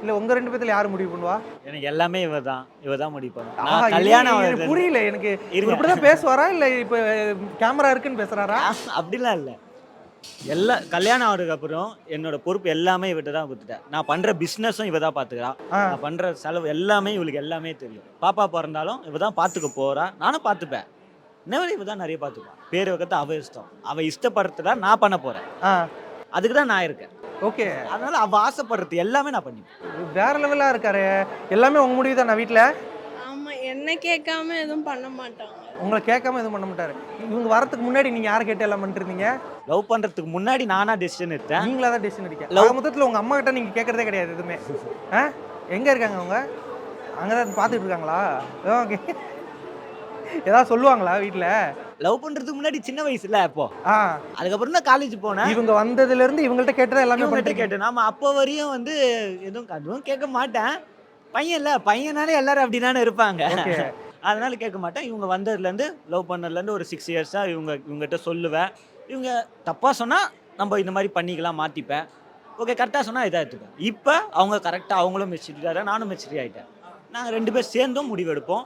இல்ல உங்க 2 பேத்துல யாரு முடிவு பண்ணுவா? எனக்கு எல்லாமே இவ தான் முடிவு பண்ணும். ஆஹா, நான் கல்யாணம் எனக்கு புரியல எனக்கு. இவர் இருங்க. இப்படிதான் பேசுவாரா இல்ல இப்ப கேமரா இருக்குன்னு பேசுறாரா? அப்படிலாம் இல்ல. கல்யாணம் ஆனதுக்கு அப்புறம் என்னோட பொறுப்பு எல்லாமே இவட்ட தான் குடுத்துட்டேன். நான் பண்ற பிசினஸும் இவ தான் பாத்துக்கிறா. ஆ. நான் பண்ற செலவு எல்லாமே இவளுக்கு எல்லாமே தெரியும். பாப்பா பொறந்தாலும் இவ தான் பாத்துக்க போறா. நானும் பாத்துப்பேன். இன்னவரை இவ தான் நெறைய பாத்துப்பா. பேர் வைக்கிறது அவ இஷ்டம். அவ இஷ்டப்படுறத நான் பண்ண போறேன். ஆ. அதுக்கு தான் நான் இருக்கேன். ஓகே. அதனால அவ ஆசைப்படுறது எல்லாமே நான் பண்ணிப்பேன். வேற லெவலா இருக்காரே. எல்லாமே உங்க முடிவு தானா வீட்ல? ஆமா. என்ன கேட்காம எதுவும் பண்ண மாட்டாங்க. உங்கள கேட்காம எதுவும் பண்ண மாட்டாரு. இவங்க வரதுக்கு முன்னாடி நீங்க யார கேட்டு எல்லாம் பண்ணிட்டு இருந்தீங்க? லவ் பண்றதுக்கு முன்னாடி நானா டெசிஷன் எடுத்தேன். நீங்களா தான் டெசிஷன் எடுக்க. Love- மொத்தத்துல உங்க அம்மா கிட்ட நீங்க கேட்கறதே கிடையாது எதுவுமே. ஆ? எங்க இருக்காங்க அவங்க? அங்கதான் பாத்துட்டு இருக்காங்களா? ஓகே. ஏதாவது சொல்லுவாங்களா வீட்ல? லவ் பண்றதுக்கு முன்னாடி சின்ன வயசுல அப்போ. ஆ. அதுக்கப்புறம் தான் காலேஜ் போனேன். இவங்க வந்ததுல இருந்து இவங்கள்ட்ட கேட்டதா எல்லாமே இவங்ககிட்ட பண்ணிட்டு கேட்டேன். நாம அப்போ வரையும் வந்து அதுவும் கேட்க மாட்டேன். பையனாலே எல்லாரும் அப்படிதானே இருப்பாங்க. ஓகே. அதனால கேட்க மாட்டேன். இவங்க வந்ததுலேருந்து லவ் பண்ணதுலேருந்து ஒரு 6 இயர்ஸா இவங்ககிட்ட சொல்லுவேன். இவங்க தப்பா சொன்னா நம்ம இந்த மாதிரி பண்ணிக்கலாம் மாத்திப்பேன். ஓகே கரெக்டா சொன்னா இதாக எடுத்துப்பேன். இப்போ அவங்க கரெக்டா அவங்களும் மெச்சூரிட்டி நானும் மெச்சூரிட்டி ஆயிட்டேன். நாங்கள் 2 பேர் சேர்ந்தும் முடிவெடுப்போம்.